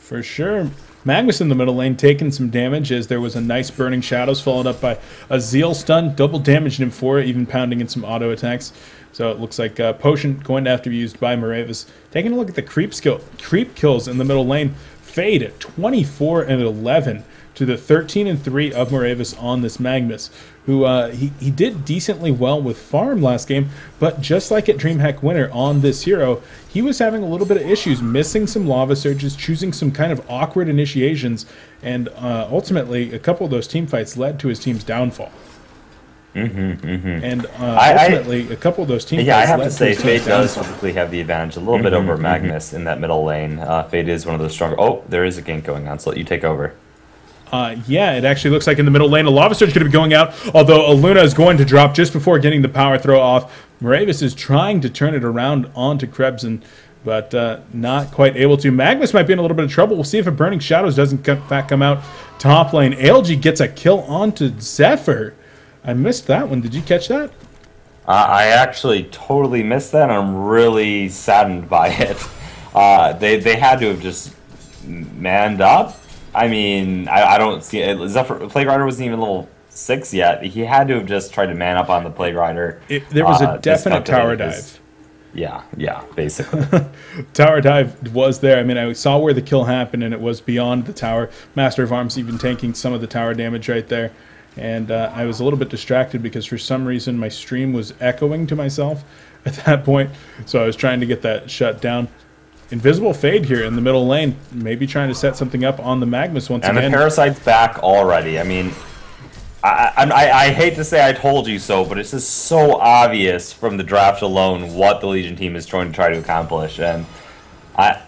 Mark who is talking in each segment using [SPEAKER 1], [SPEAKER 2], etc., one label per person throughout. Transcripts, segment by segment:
[SPEAKER 1] For sure. Magnus in the middle lane taking some damage as there was a nice Burning Shadows followed up by a Zeal stun. Double damaged him for it, even pounding in some auto attacks. So it looks like Potion going to have to be used by Moravis. Taking a look at the creep kills in the middle lane. Fade at 24 and 11 to the 13 and 3 of Moravis on this Magnus, who he did decently well with farm last game, but just like at DreamHack Winter on this hero, he was having a little bit of issues, missing some lava surges, choosing some kind of awkward initiations, and ultimately a couple of those team fights led to his team's downfall. And ultimately, a couple of those team fights
[SPEAKER 2] I have
[SPEAKER 1] led
[SPEAKER 2] to say,
[SPEAKER 1] his team's
[SPEAKER 2] Fade does
[SPEAKER 1] downfall.
[SPEAKER 2] typically have the advantage a little bit over Magnus in that middle lane. Fade is one of those stronger. Oh, there is a gank going on, so let you take over.
[SPEAKER 1] Yeah, it actually looks like in the middle lane, a Lava Surge going to be going out, although a Luna is going to drop just before getting the power throw off. Moravis is trying to turn it around onto Krebs, but not quite able to. Magnus might be in a little bit of trouble. We'll see if a Burning Shadows doesn't in fact come out top lane. ALG gets a kill onto Zephyr. I missed that one. Did you catch that?
[SPEAKER 2] I actually totally missed that, and I'm really saddened by it. They had to have just manned up. I mean, I don't see it. Zephyr, Plague Rider wasn't even level 6 yet. He had to have just tried to man up on the Plague Rider.
[SPEAKER 1] There was a definite tower dive.
[SPEAKER 2] Yeah, basically.
[SPEAKER 1] Tower dive was there. I mean, I saw where the kill happened, and it was beyond the tower. Master of Arms even tanking some of the tower damage right there. And I was a little bit distracted because for some reason my stream was echoing to myself at that point. So I was trying to get that shut down. Invisible Fade here in the middle lane, maybe trying to set something up on the Magnus once again.
[SPEAKER 2] And the Parasite's back already. I mean, I hate to say I told you so, but it's just so obvious from the draft alone what the Legion team is trying to accomplish. And I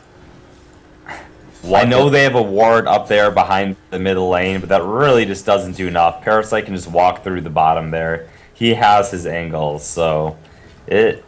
[SPEAKER 2] know they have a ward up there behind the middle lane, but that really just doesn't do enough. Parasite can just walk through the bottom there. He has his angles, so it...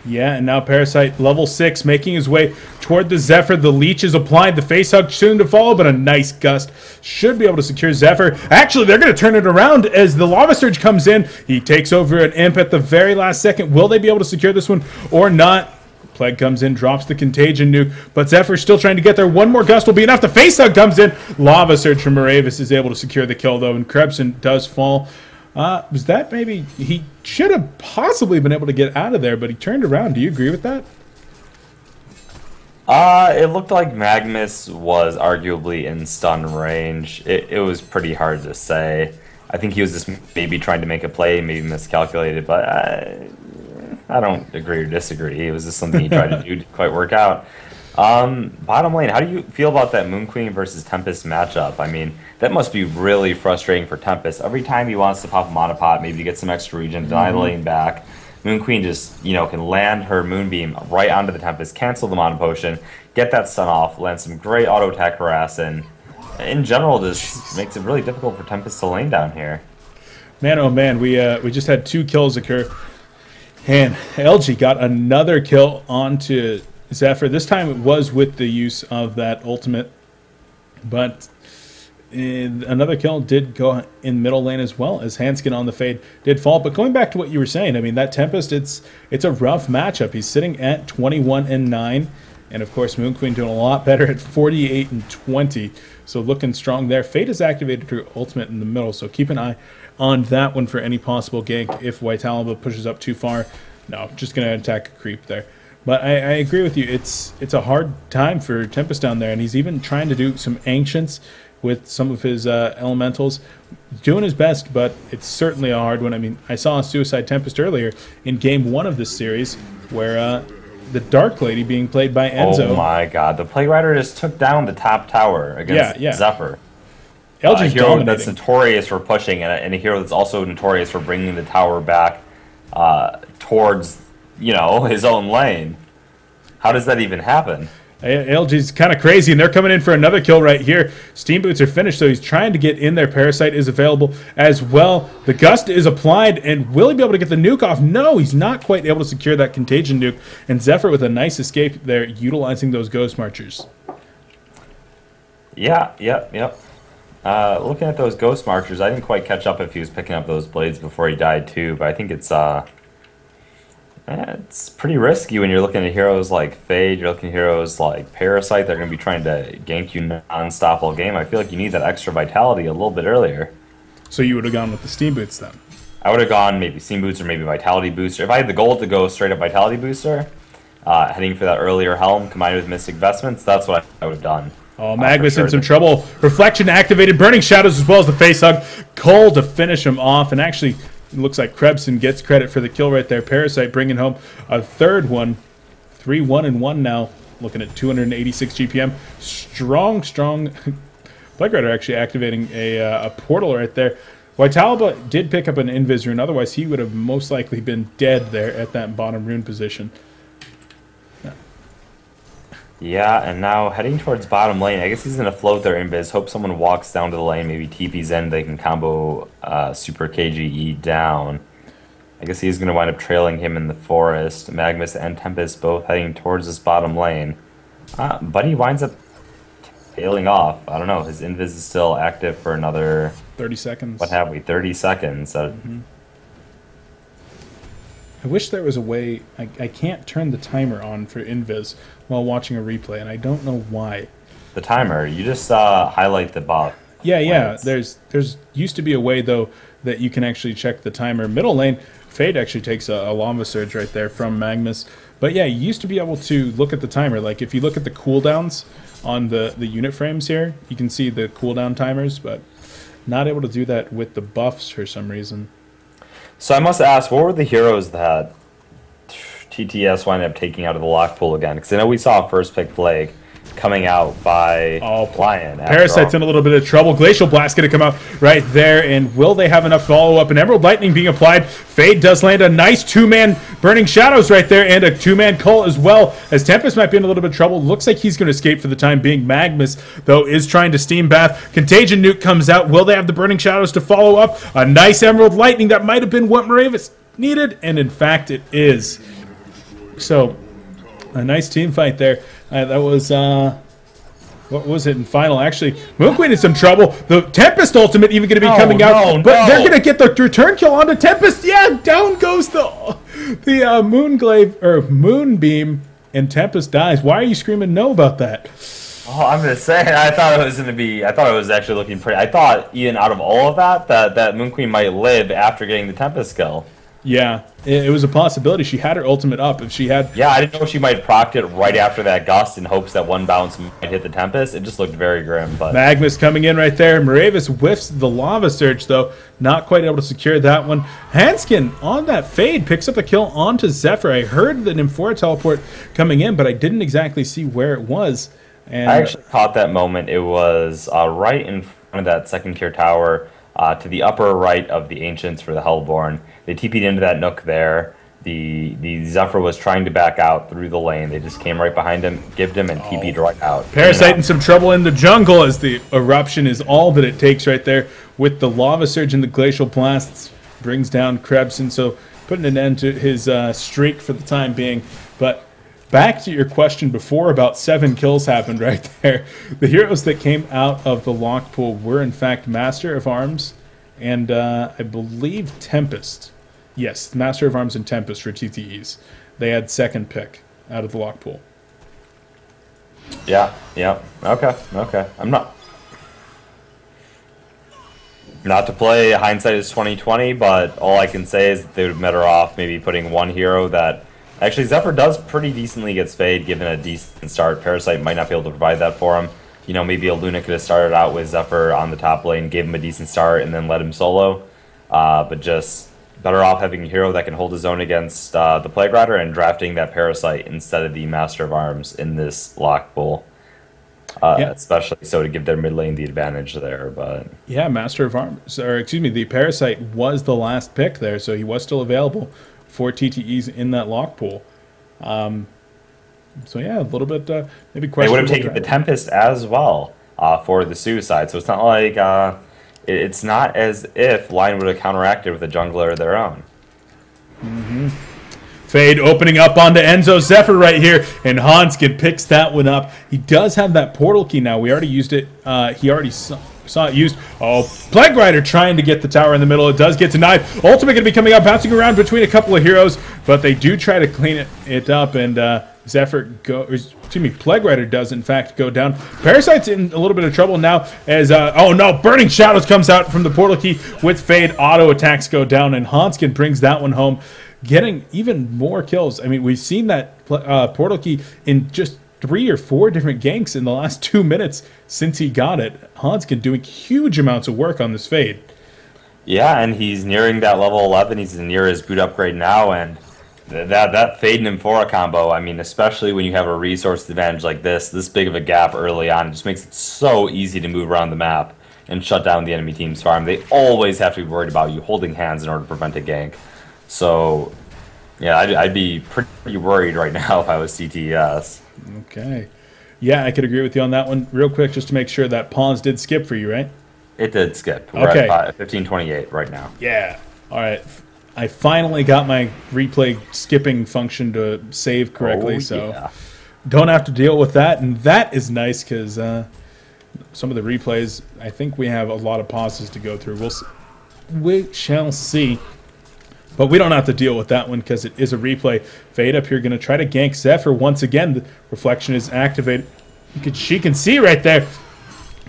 [SPEAKER 1] Yeah, and now Parasite, level 6, making his way toward the Zephyr. The Leech is applied, the face hug soon to follow, but a nice gust should be able to secure Zephyr. Actually, they're going to turn it around as the Lava Surge comes in. He takes over an Imp at the very last second. Will they be able to secure this one or not? Plague comes in, drops the Contagion nuke, but Zephyr's still trying to get there. One more gust will be enough. The face hug comes in. Lava Surge from Moravis is able to secure the kill, though, and Krebson does fall. Was that maybe... He should have possibly been able to get out of there, but he turned around. Do you agree with that?
[SPEAKER 2] It looked like Magnus was arguably in stun range. It was pretty hard to say. I think he was just maybe trying to make a play, maybe miscalculated, but I don't agree or disagree. It was just something he tried to do to quite work out. Bottom lane, how do you feel about that Moon Queen versus Tempest matchup? I mean, that must be really frustrating for Tempest. Every time he wants to pop a monopot, maybe to get some extra regen, deny the lane back, Moon Queen just, can land her Moonbeam right onto the Tempest, cancel the Mono Potion, get that stun off, land some great auto attack harass, and in general just makes it really difficult for Tempest to lane down here.
[SPEAKER 1] Man, oh man, we just had 2 kills occur. And LG got another kill onto Zephyr. This time it was with the use of that ultimate, but another kill did go in middle lane as well as Hanskin on the Fade did fall. But going back to what you were saying, I mean, that Tempest, it's a rough matchup. He's sitting at 21 and 9, and of course Moon Queen doing a lot better at 48 and 20. So looking strong there. Fade has activated her ultimate in the middle, so keep an eye on that one for any possible gank if Whitalba pushes up too far. No, just going to attack a creep there. But I agree with you. It's a hard time for Tempest down there, and he's even trying to do some Ancients with some of his elementals. Doing his best, but it's certainly a hard one. I mean, I saw a Suicide Tempest earlier in Game 1 of this series where the Dark Lady being played by Enzo.
[SPEAKER 2] Oh my god, the Plague Rider just took down the top tower against Zephyr.
[SPEAKER 1] LG's
[SPEAKER 2] a hero
[SPEAKER 1] dominating.
[SPEAKER 2] That's notorious for pushing, and a hero that's also notorious for bringing the tower back towards, his own lane. How does that even happen?
[SPEAKER 1] LG's kind of crazy, and they're coming in for another kill right here. Steam Boots are finished, so he's trying to get in there. Parasite is available as well. The Gust is applied, and will he be able to get the nuke off? No, he's not quite able to secure that Contagion nuke. And Zephyr with a nice escape there, utilizing those Ghost Marchers.
[SPEAKER 2] Yep. Looking at those Ghost Marchers, I didn't quite catch up if he was picking up those blades before he died too, but I think it's It's pretty risky when you're looking at heroes like Fade, you're looking at heroes like Parasite, they're going to be trying to gank you non-stop all game. I feel like you need that extra vitality a little bit earlier.
[SPEAKER 1] So you would have gone with the Steam Boots then?
[SPEAKER 2] I would have gone maybe Steam Boots or maybe Vitality Booster. If I had the goal to go straight up Vitality Booster, heading for that earlier Helm combined with Mystic Vestments, that's what I would have done.
[SPEAKER 1] Oh, Magnus in some trouble. Reflection activated, Burning Shadows as well as the face hug. Cole to finish him off, and actually it looks like Krebson gets credit for the kill right there. Parasite bringing home a third one. 3-1-1 now, looking at 286 GPM. Strong. Plague Rider actually activating a portal right there. Vitalba did pick up an Invis rune, otherwise he would have most likely been dead there at that bottom rune position.
[SPEAKER 2] Yeah, and now heading towards bottom lane. I guess he's going to float their Invis. Hope someone walks down to the lane, maybe TP's in. They can combo Super KGE down. I guess he's going to wind up trailing him in the forest. Magnus and Tempest both heading towards this bottom lane. Buddy winds up tailing off. I don't know. His Invis is still active for another...
[SPEAKER 1] 30 seconds.
[SPEAKER 2] What have we? 30 seconds.
[SPEAKER 1] I wish there was a way... I can't turn the timer on for Invis while watching a replay, and I don't know why.
[SPEAKER 2] The timer? You just highlight the buff.
[SPEAKER 1] Yeah. There's used to be a way, though, that you can actually check the timer. Middle lane, Fade actually takes a Lava Surge right there from Magnus. But yeah, you used to be able to look at the timer. Like, if you look at the cooldowns on the unit frames here, you can see the cooldown timers, but not able to do that with the buffs for some reason.
[SPEAKER 2] So I must ask, what were the heroes that TteS wound up taking out of the lock pool again? Because I know we saw first pick Plague coming out by Lion.
[SPEAKER 1] Parasite's in a little bit of trouble. Glacial Blast going to come out right there, and will they have enough follow-up? And Emerald Lightning being applied. Fade does land a nice two-man Burning Shadows right there, and a two-man Cull as well, as Tempest might be in a little bit of trouble. Looks like he's going to escape for the time being. Magnus, though, is trying to Steam Bath. Contagion Nuke comes out. Will they have the Burning Shadows to follow up? A nice Emerald Lightning. That might have been what Moravis needed, and in fact it is. So, a nice team fight there. That was, what was it in final? Actually, Moon Queen in some trouble. The Tempest ultimate even going to be coming out. But they're going to get the return kill onto Tempest. Yeah, down goes the Moonglaive, or Moonbeam, and Tempest dies. Why are you screaming no about that?
[SPEAKER 2] Oh, I'm just saying, I thought it was going to be, I thought it was actually looking pretty, I thought even out of all of that Moon Queen might live after getting the Tempest kill.
[SPEAKER 1] Yeah, it was a possibility. She had her ultimate up. If she had...
[SPEAKER 2] Yeah, I didn't know she might have procced it right after that gust in hopes that one bounce might hit the Tempest. It just looked very grim. But
[SPEAKER 1] Magnus coming in right there. Moravis whiffs the Lava Surge, though. Not quite able to secure that one. Hanskin on that Fade picks up a kill onto Zephyr. I heard the Nymphora teleport coming in, but I didn't exactly see where it was. And
[SPEAKER 2] I actually caught that moment. It was right in front of that second tier tower, to the upper right of the Ancients for the Hellborn. They TP'd into that nook there. The Zephyr was trying to back out through the lane. They just came right behind him, gived him, and TP'd right out.
[SPEAKER 1] Parasite in some trouble in the jungle as the eruption is all that it takes right there with the Lava Surge and the Glacial Blasts. Brings down Krebson, so putting an end to his streak for the time being. But back to your question before about 7 kills happened right there. The heroes that came out of the lock pool were in fact Master of Arms and I believe Tempest. Yes, Master of Arms and Tempest for TTEs. They had second pick out of the lock pool.
[SPEAKER 2] Yeah. Okay. I'm not to play hindsight is 2020, but all I can say is that they would be better off maybe putting one hero that actually Zephyr does pretty decently get spade given a decent start. Parasite might not be able to provide that for him. You know, maybe a Luna could have started out with Zephyr on the top lane, gave him a decent start, and then let him solo. But just better off having a hero that can hold his own against the Plague Rider and drafting that Parasite instead of the Master of Arms in this lock pool. Especially so to give their mid lane the advantage there. But
[SPEAKER 1] yeah, Master of Arms, or excuse me, the Parasite was the last pick there, so he was still available for TTEs in that lock pool. So yeah, a little bit maybe questionable.
[SPEAKER 2] They would have taken the Tempest as well for the Suicide, so it's not like it's not as if Lion would have counteracted with a jungler of their own.
[SPEAKER 1] Fade opening up onto Enzo Zephyr right here, and Hanskin picks that one up. He does have that portal key now. We already used it. He already saw it used. Oh, Plague Rider trying to get the tower in the middle. It does get denied. Ultimate going to be coming out, bouncing around between a couple of heroes, but they do try to clean it up, and Zephyr Plague Rider does in fact go down. Parasite's in a little bit of trouble now as, oh no, Burning Shadows comes out from the portal key with Fade. Auto attacks go down, and Hanskin brings that one home, getting even more kills. I mean, we've seen that portal key in just 3 or 4 different ganks in the last 2 minutes since he got it. Hanskin doing huge amounts of work on this Fade.
[SPEAKER 2] Yeah, and he's nearing that level 11. He's near his boot upgrade now, and that Fade and Amphora combo, I mean, especially when you have a resource advantage like this big of a gap early on, it just makes it so easy to move around the map and shut down the enemy team's farm. They always have to be worried about you holding hands in order to prevent a gank. So, yeah, I'd be pretty worried right now if I was TteS.
[SPEAKER 1] Okay. Yeah, I could agree with you on that one. Real quick, just to make sure that pawns did skip for you, right?
[SPEAKER 2] It did skip. We're at 15:28 right now.
[SPEAKER 1] Yeah. All right. I finally got my replay skipping function to save correctly, so don't have to deal with that. And that is nice because some of the replays, I think we have a lot of pauses to go through. We shall see. But we don't have to deal with that one because it is a replay. Fade up here going to try to gank Zephyr once again. The reflection is activated. She can see right there.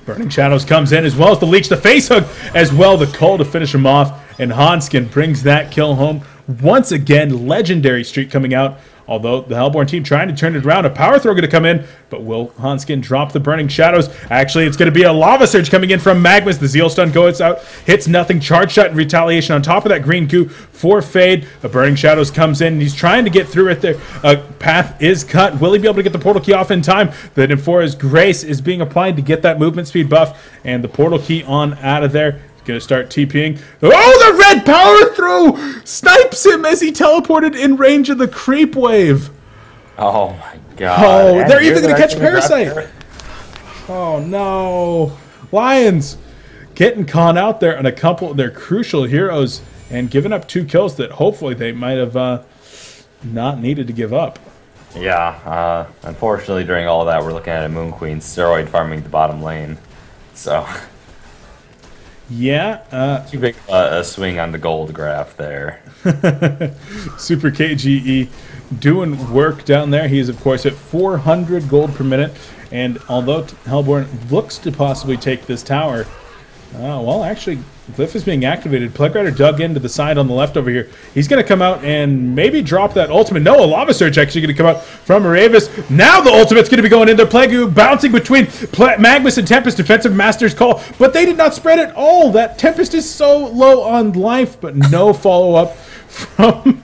[SPEAKER 1] Burning Shadows comes in as well as the leech, the face hook as well, the call to finish him off. And Hanskin brings that kill home. Once again, legendary streak coming out. Although the Hellborn team trying to turn it around. A power throw going to come in, but will Hanskin drop the Burning Shadows? Actually, it's going to be a Lava Surge coming in from Magmus. The Zeal Stun goes out, hits nothing. Charge Shot in retaliation on top of that green goo for Fade. The Burning Shadows comes in, and he's trying to get through it there. Path is cut. Will he be able to get the portal key off in time? The Nymphora's Grace is being applied to get that movement speed buff, and the portal key on out of there. Gonna start TPing. Oh, the red power throw snipes him as he teleported in range of the creep wave.
[SPEAKER 2] Oh my god.
[SPEAKER 1] Oh, they're even gonna catch Parasite. Oh no. Lions getting caught out there on a couple of their crucial heroes and giving up 2 kills that hopefully they might have not needed to give up.
[SPEAKER 2] Yeah, unfortunately during all of that we're looking at a Moon Queen steroid farming the bottom lane. So
[SPEAKER 1] yeah,
[SPEAKER 2] too big a swing on the gold graph there.
[SPEAKER 1] Super KGE doing work down there. He is, of course, at 400 gold per minute. And although Hellborn looks to possibly take this tower, well, actually, Glyph is being activated. Plague Rider dug into the side on the left over here. He's going to come out and maybe drop that ultimate. No, a Lava Surge actually going to come out from Aravis. Now the ultimate's going to be going in there. Plague bouncing between Magmus and Tempest. Defensive Master's call, but they did not spread it all. That Tempest is so low on life, but no follow-up from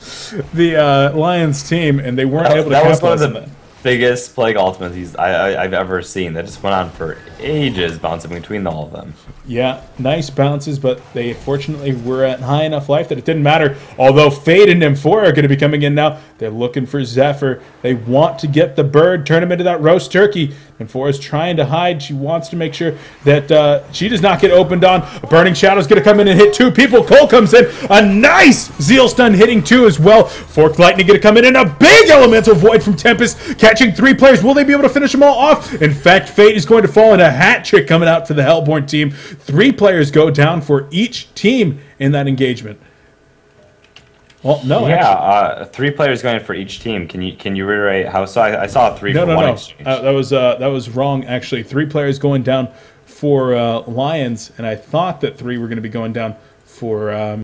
[SPEAKER 1] the Lions team, and they weren't able to capitalize on that.
[SPEAKER 2] Biggest Plague ultimates I've ever seen. That just went on for ages, bouncing between all of them.
[SPEAKER 1] Yeah, nice bounces, but they fortunately were at high enough life that it didn't matter. Although Fade and Amphora are going to be coming in now. They're looking for Zephyr. They want to get the bird, turn him into that roast turkey. Amphora's trying to hide. She wants to make sure that she does not get opened on. A Burning Shadow's going to come in and hit 2 people. Cole comes in. A nice Zeal Stun hitting 2 as well. Forked Lightning going to come in, and a big Elemental Void from Tempest, catching 3 players. Will they be able to finish them all off? In fact, Fate is going to fall in a hat trick coming out for the Hellborn team. 3 players go down for each team in that engagement. Well, no,
[SPEAKER 2] yeah, 3 players going for each team. Can you reiterate how? So I saw 3 for one exchange.
[SPEAKER 1] That was wrong. Actually, 3 players going down for Lions, and I thought that 3 were going to be going down for